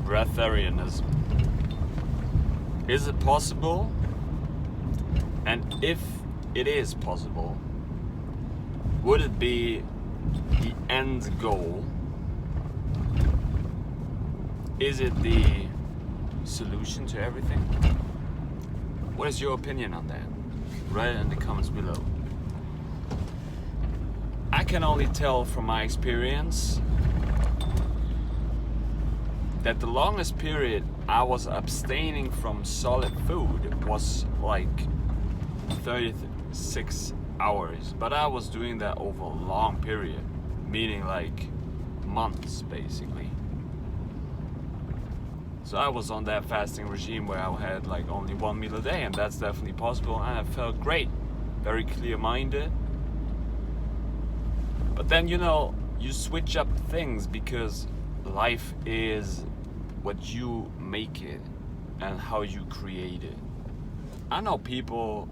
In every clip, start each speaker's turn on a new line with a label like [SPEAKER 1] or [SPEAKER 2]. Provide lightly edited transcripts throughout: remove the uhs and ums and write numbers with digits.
[SPEAKER 1] Breatharianism. Is it possible? And if it is possible, would it be the end goal? Is it the solution to everything? What is your opinion on that? Write it in the comments below. I can only tell from my experience that the longest period I was abstaining from solid food was like 36 hours, but I was doing that over a long period, meaning like months basically. So I was on that fasting regime where I had like only one meal a day, and that's definitely possible, and I felt great, very clear-minded. But then, you know, you switch up things because life is what you make it and how you create it. I know people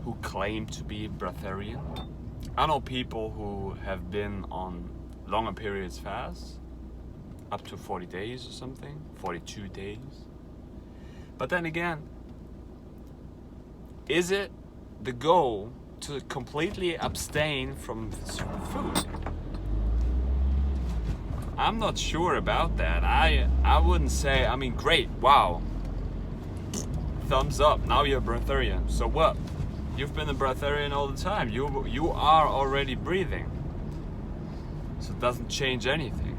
[SPEAKER 1] who claim to be breatharian. I know people who have been on longer periods fast, up to 40 days or something, 42 days. But then again, is it the goal to completely abstain from food? I'm not sure about that. I wouldn't say, I mean, great, wow, thumbs up, now you're a breatharian. So what? You've been a breatharian all the time. You are already breathing. So it doesn't change anything.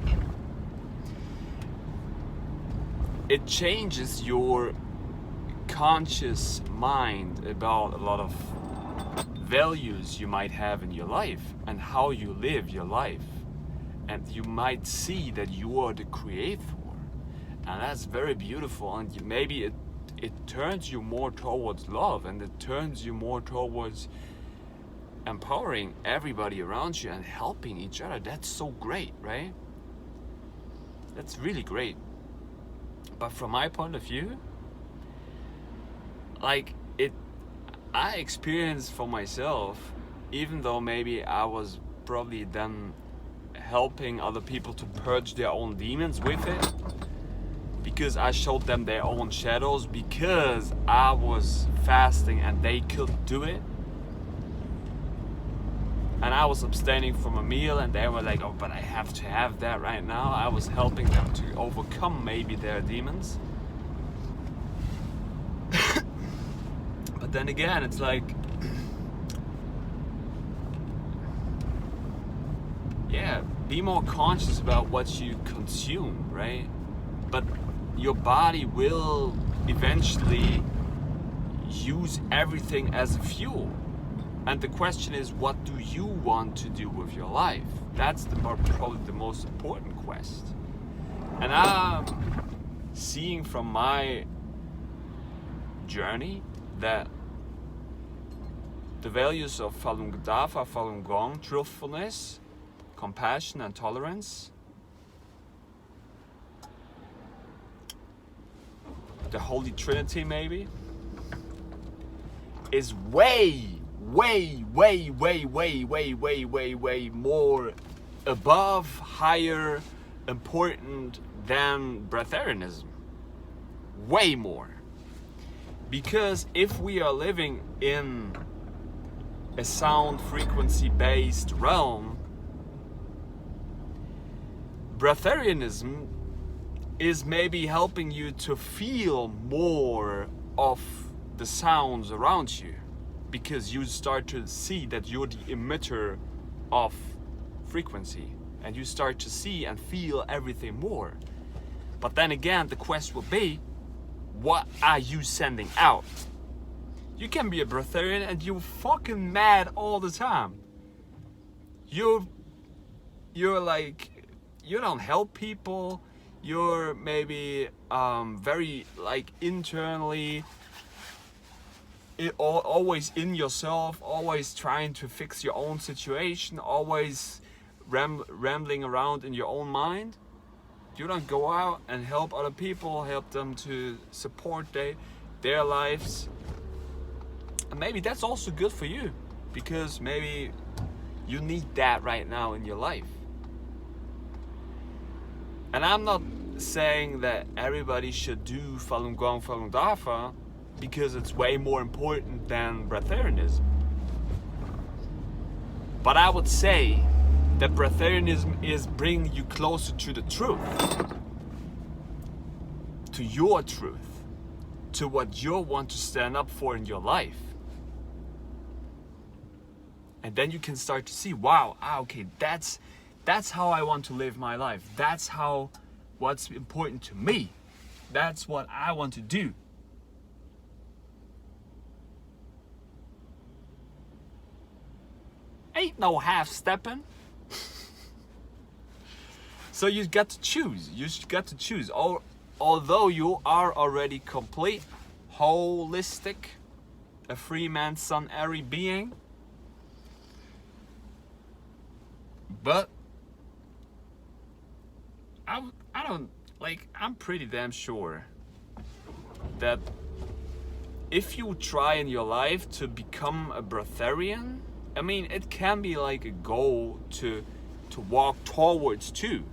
[SPEAKER 1] It changes your conscious mind about a lot of values you might have in your life and how you live your life. And you might see that you are the creator. And that's very beautiful. And maybe it turns you more towards love, and it turns you more towards empowering everybody around you and helping each other. That's so great, right? That's really great. But from my point of view, like I experienced for myself, even though maybe I was probably then helping other people to purge their own demons with it, because I showed them their own shadows, because I was fasting and they couldn't do it. And I was abstaining from a meal and they were like, oh, but I have to have that right now. I was helping them to overcome maybe their demons. But then again, it's like, yeah, be more conscious about what you consume, right? But your body will eventually use everything as a fuel. And the question is, what do you want to do with your life? That's probably the most important quest. And I'm seeing from my journey that the values of Falun Dafa, Falun Gong, truthfulness, compassion and tolerance, the Holy Trinity maybe, is way more above, higher, important than breatharianism. Way more. Because if we are living in a sound frequency based realm, breatharianism is maybe helping you to feel more of the sounds around you, because you start to see that you're the emitter of frequency, and you start to see and feel everything more. But then again, the quest will be, what are you sending out? You can be a breatharian and you're fucking mad all the time. You're like, you don't help people. You're maybe very like internally, always in yourself, always trying to fix your own situation, always rambling around in your own mind. You don't go out and help other people, help them to support their lives. And maybe that's also good for you, because maybe you need that right now in your life. And I'm not saying that everybody should do Falun Gong, Falun Dafa because it's way more important than Breatharianism. But I would say that Breatharianism is bringing you closer to the truth, to your truth, to what you want to stand up for in your life. And then you can start to see, wow, okay, that's how I want to live my life. That's what's important to me. That's what I want to do. Ain't no half-stepping. So you got to choose. You got to choose. Although you are already complete, holistic, a free man, son, airy being. But I'm pretty damn sure that if you try in your life to become a breatharian, I mean, it can be like a goal to walk towards too.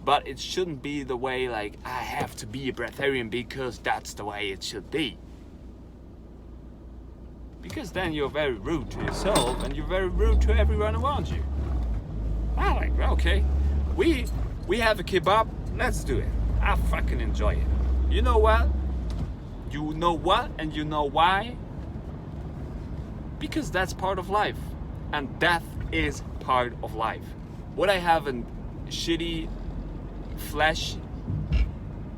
[SPEAKER 1] But it shouldn't be the way like, I have to be a breatharian because that's the way it should be. Because then you're very rude to yourself and you're very rude to everyone around you. I'm like, okay, we have a kebab, let's do it. I fucking enjoy it. You know what? You know what and you know why? Because that's part of life. And death is part of life. Would I have a shitty flesh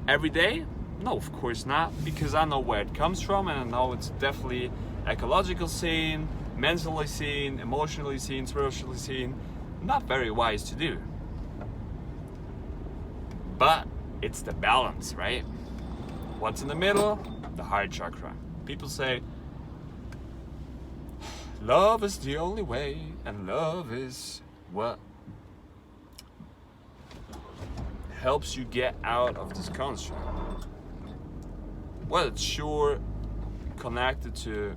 [SPEAKER 1] every day? No, of course not. Because I know where it comes from and I know it's definitely ecological scene, mentally seen, emotionally seen, spiritually seen. Not very wise to do. But it's the balance, right? What's in the middle? The heart chakra. People say, love is the only way, and love is what helps you get out of this construct. Well, it's sure connected to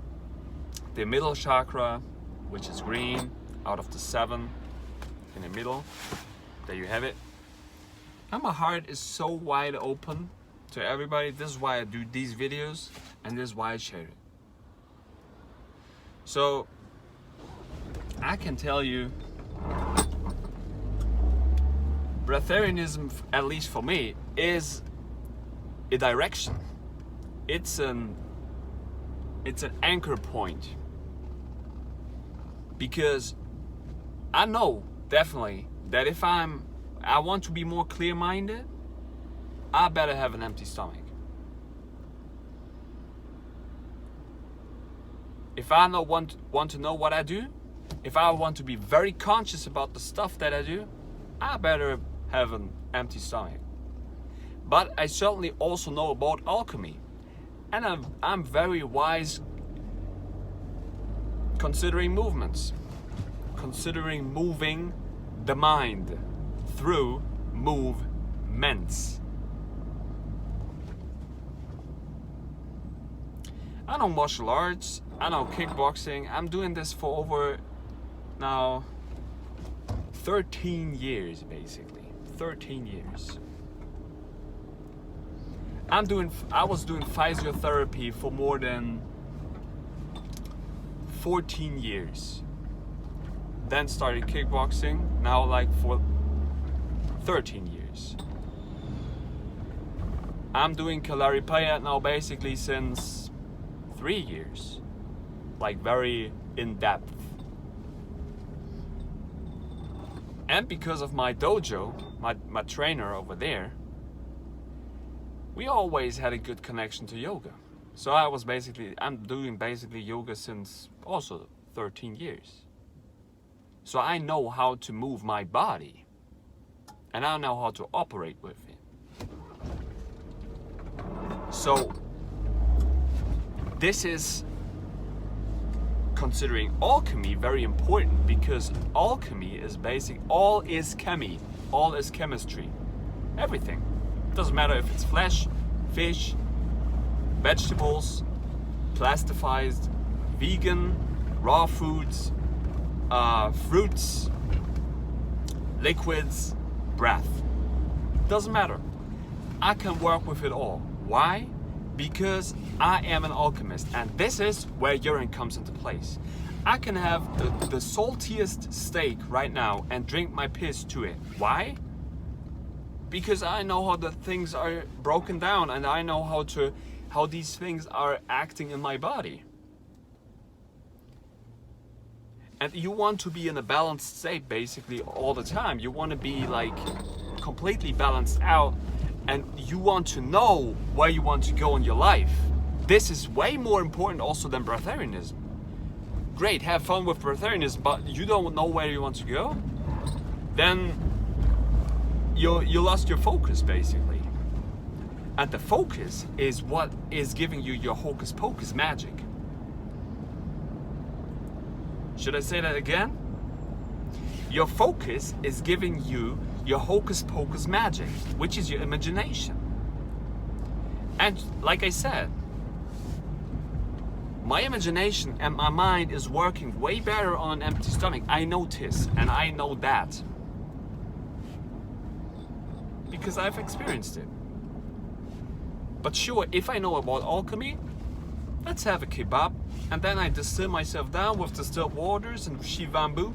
[SPEAKER 1] the middle chakra, which is green, out of the 7 in the middle. There you have it. And my heart is so wide open to everybody. This is why I do these videos, and this is why I share it. So I can tell you, Breatharianism, at least for me, is a direction. It's an anchor point. Because I know definitely that if I want to be more clear-minded, I better have an empty stomach. If I want to know what I do, if I want to be very conscious about the stuff that I do, I better have an empty stomach. But I certainly also know about alchemy. And I'm very wise considering movements. Considering moving the mind through movements. I know martial arts, I know kickboxing. I'm doing this for over now 13 years basically. 13 years. I was doing physiotherapy for more than 14 years. Then started kickboxing, now like for 13 years. I'm doing Kalaripayat now basically since 3 years. Like very in-depth. And because of my dojo, my trainer over there, we always had a good connection to yoga. So I'm doing basically yoga since also 13 years. So I know how to move my body. And I know how to operate with it. So this is, considering alchemy, very important, because alchemy is all is chemi, all is chemistry. Everything. Doesn't matter if it's flesh, fish, vegetables, plasticized, vegan, raw foods, fruits, liquids, breath. doesn't matter. I can work with it all. Why? Because I am an alchemist, and this is where urine comes into place. I can have the saltiest steak right now and drink my piss to it. Why? Because I know how the things are broken down, and I know how these things are acting in my body. And you want to be in a balanced state basically all the time. You want to be like completely balanced out, and you want to know where you want to go in your life. This is way more important also than breatharianism. Great, have fun with breatharianism, but you don't know where you want to go, then you lost your focus basically. And the focus is what is giving you your hocus pocus magic. Should I say that again? Your focus is giving you your hocus pocus magic, which is your imagination. And like I said, my imagination and my mind is working way better on an empty stomach. I know this, and I know that, because I've experienced it. But sure, if I know about alchemy, let's have a kebab, and then I distill myself down with distilled waters and shivambu,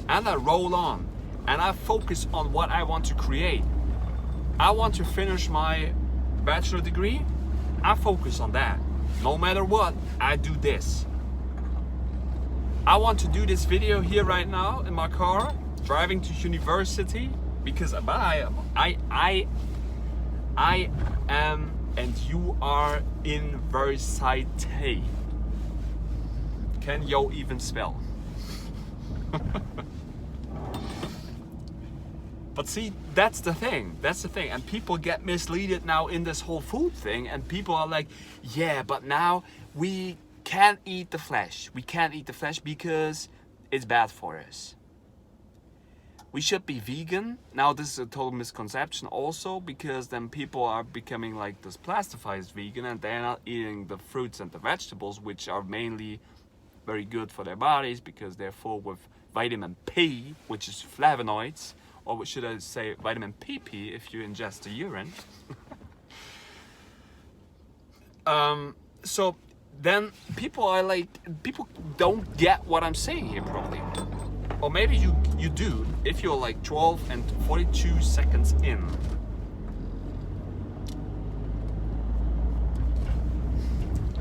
[SPEAKER 1] and I roll on, and I focus on what I want to create. I want to finish my bachelor degree, I focus on that. No matter what, I do this. I want to do this video here right now in my car, driving to university, because I am and you are in Versailles. Can you even spell? But see, that's the thing. And people get misleaded now in this whole food thing, and people are like, yeah, but now we can't eat the flesh. We can't eat the flesh because it's bad for us. We should be vegan. Now this is a total misconception also, because then people are becoming like this plasticized vegan, and they're not eating the fruits and the vegetables, which are mainly very good for their bodies because they're full with vitamin P, which is flavonoids. Or should I say vitamin PP if you ingest the urine. So then people don't get what I'm saying here probably. Or maybe you do if you're like 12 and 42 seconds in.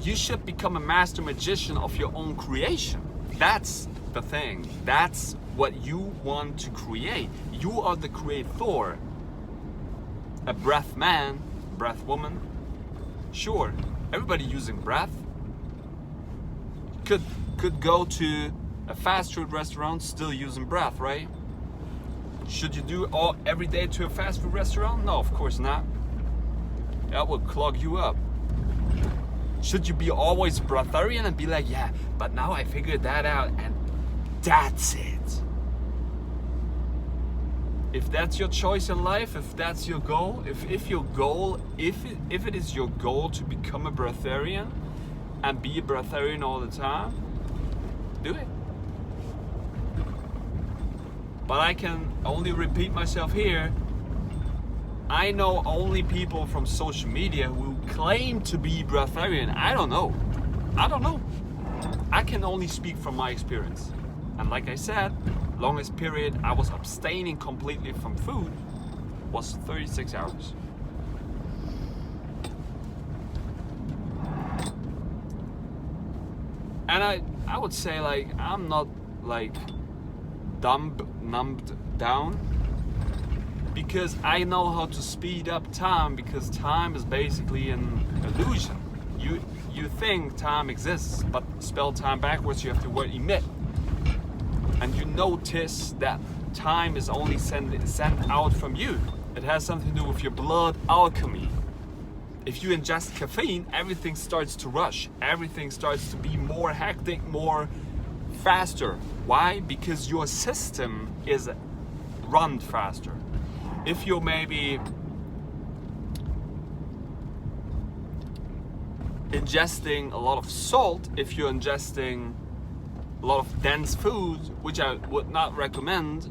[SPEAKER 1] You should become a master magician of your own creation. That's the thing. That's what you want to create. You are the creator. A breath man, breath woman. Sure, everybody using breath could go to a fast food restaurant still using breath, right? Should you do every day to a fast food restaurant? No, of course not. That will clog you up. Should you be always breatharian and be like, yeah, but now I figured that out and that's it? If that's your choice in life, if that's your goal, if it is your goal to become a breatharian and be a breatharian all the time, do it. But I can only repeat myself here. I know only people from social media who claim to be breatharian. I don't know. I can only speak from my experience. And like I said, longest period I was abstaining completely from food was 36 hours. And I would say like I'm not like numbed down, because I know how to speed up time, because time is basically an illusion. You think time exists, but spell time backwards you have the word emit. And you notice that time is only sent out from you. It has something to do with your blood alchemy. If you ingest caffeine, everything starts to rush. Everything starts to be more hectic, more faster. Why? Because your system is run faster. If you're maybe ingesting a lot of salt, if you're ingesting a lot of dense foods, which I would not recommend,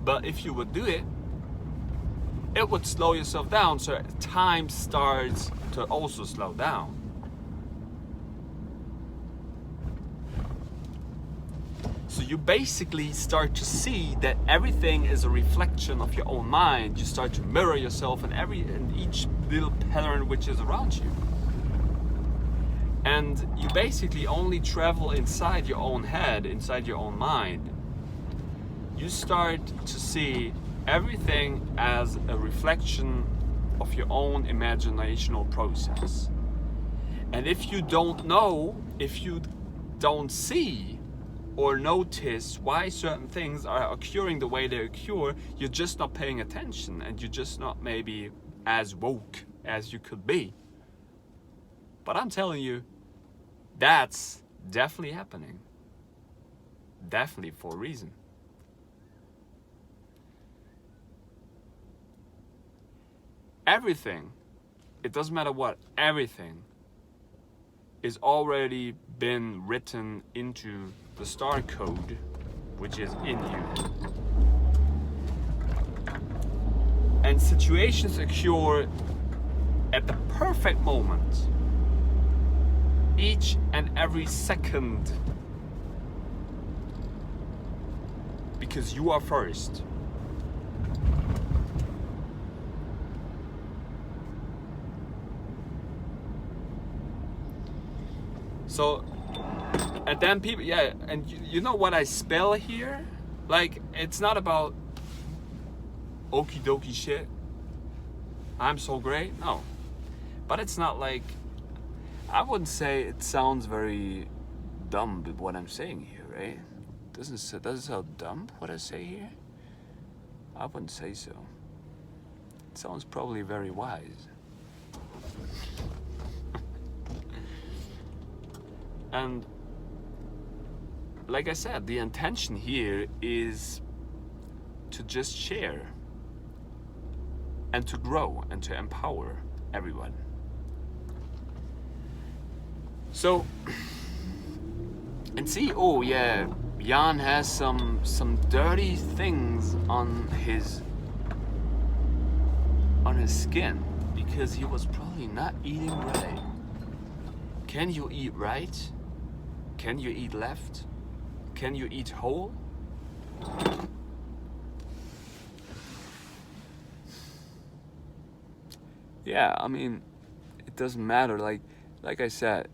[SPEAKER 1] but if you would do it, it would slow yourself down, so time starts to also slow down. So you basically start to see that everything is a reflection of your own mind. You start to mirror yourself in each little pattern which is around you. And you basically only travel inside your own head, inside your own mind. You start to see everything as a reflection of your own imaginational process. And if you don't know, if you don't see or notice why certain things are occurring the way they occur, you're just not paying attention, and you're just not maybe as woke as you could be. But I'm telling you, that's definitely happening. Definitely for a reason. Everything, it doesn't matter what, everything is already been written into the star code which is in you. And situations occur at the perfect moment, each and every second, because you are first. So, and then people, yeah, and you know what I spell here? Like, it's not about okie dokie shit, I'm so great, no. But it's not like, I wouldn't say it sounds very dumb what I'm saying here, right? Does it sound dumb what I say here? I wouldn't say so. It sounds probably very wise. And like I said, the intention here is to just share and to grow and to empower everyone. So, and see, oh yeah, Jan has some dirty things on his skin because he was probably not eating right. Can you eat right? Can you eat left? Can you eat whole? Yeah, I mean, it doesn't matter. Like I said,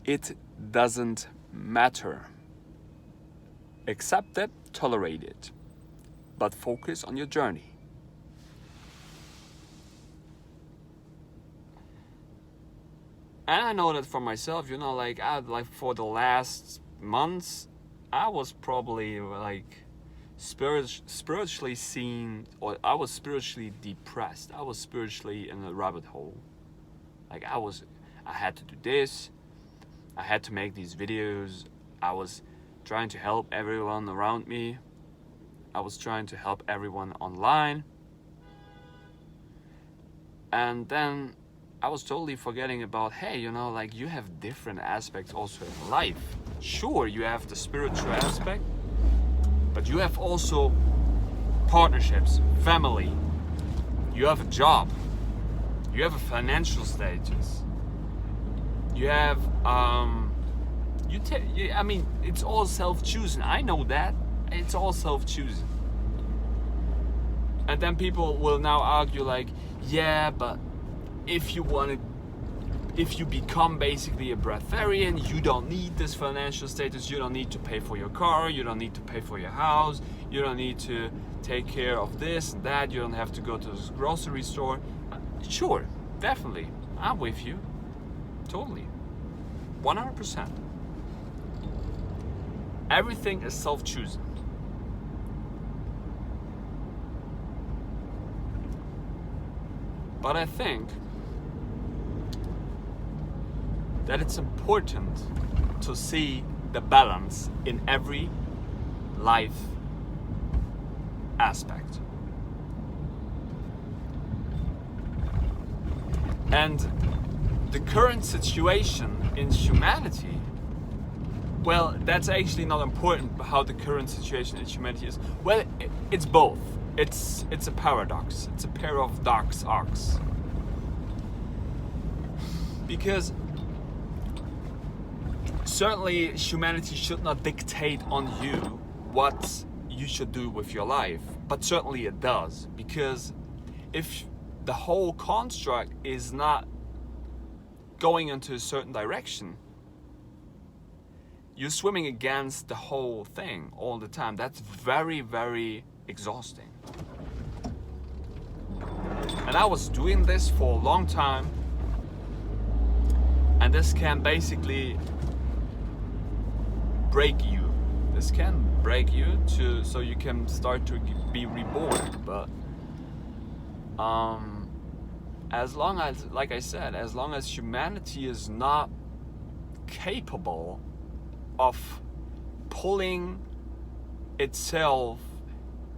[SPEAKER 1] it doesn't matter. Accept it, tolerate it, but focus on your journey. And I know that for myself, like for the last months, I was probably like spiritually seen, or I was spiritually depressed. I was spiritually in a rabbit hole. Like I had to do this, I had to make these videos, I was trying to help everyone around me, I was trying to help everyone online, and then I was totally forgetting about, hey, like you have different aspects also in life. Sure, you have the spiritual aspect, but you have also partnerships, family, you have a job, you have a financial status, you have, I mean, it's all self-choosing. I know that, it's all self-choosing. And then people will now argue like, yeah, but if you become basically a breatharian, you don't need this financial status, you don't need to pay for your car, you don't need to pay for your house, you don't need to take care of this and that, you don't have to go to the grocery store. Sure, definitely, I'm with you, totally, 100%. Everything is self-choosing. But I think that it's important to see the balance in every life aspect. And the current situation in humanity, well, that's actually not important how the current situation in humanity is. Well, it's both. it's a paradox. It's a pair of dark ox. Because certainly humanity should not dictate on you what you should do with your life, but certainly it does. Because if the whole construct is not going into a certain direction, you're swimming against the whole thing all the time. That's very, very exhausting. And I was doing this for a long time, and this can basically break you. This can break you so you can start to be reborn. But as long as, like I said, as long as humanity is not capable of pulling itself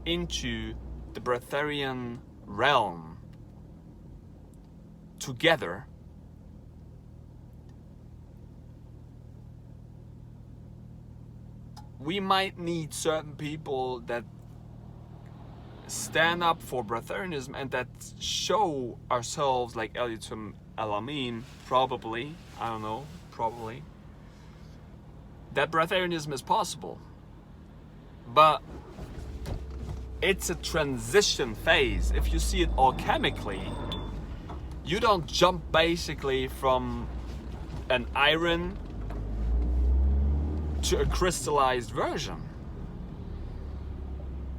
[SPEAKER 1] into the Breatharian realm together, we might need certain people that stand up for Breatharianism and that show ourselves, like Alchemy, probably, I don't know, probably, that Breatharianism is possible. But it's a transition phase. If you see it alchemically, you don't jump basically from an iron to a crystallized version.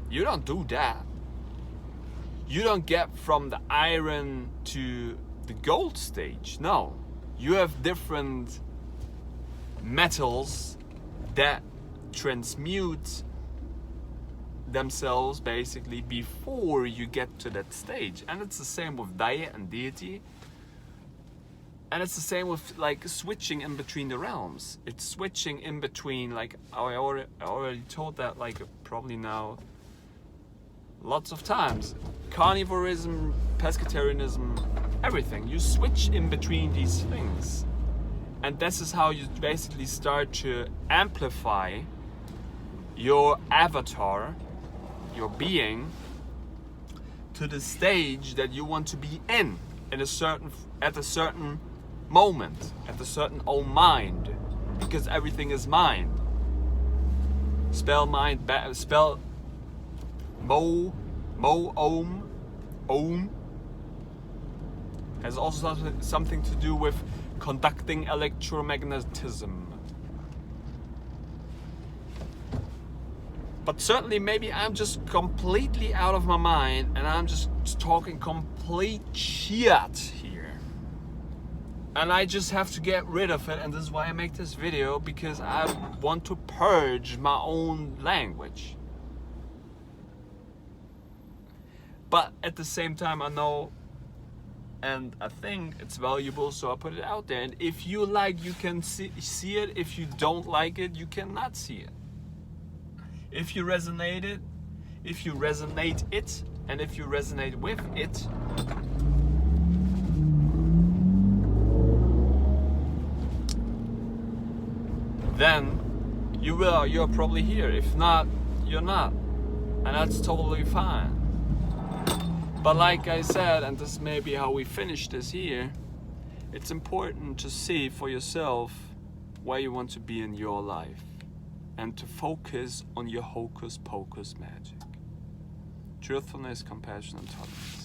[SPEAKER 1] You don't do that. You don't get from the iron to the gold stage. No. You have different metals that transmute themselves basically before you get to that stage. And it's the same with diet and deity. And it's the same with like switching in between the realms. It's switching in between, like I already told that like probably now lots of times. Carnivorism, pescatarianism, everything. You switch in between these things. And this is how you basically start to amplify your avatar, your being, to the stage that you want to be in at a certain moment, at a certain own mind, because everything is mind. Spell mind, spell mo, om, has also something to do with conducting electromagnetism. But certainly maybe I'm just completely out of my mind and I'm just talking complete shit here. And I just have to get rid of it, and this is why I make this video, because I want to purge my own language. But at the same time I know and I think it's valuable, so I put it out there. And if you like, you can see it. If you don't like it, you cannot see it. If you resonate it, and if you resonate with it, then you're probably here. If not, you're not. And that's totally fine. But like I said, and this may be how we finish this here, it's important to see for yourself where you want to be in your life and to focus on your hocus pocus magic. Truthfulness, compassion, and tolerance.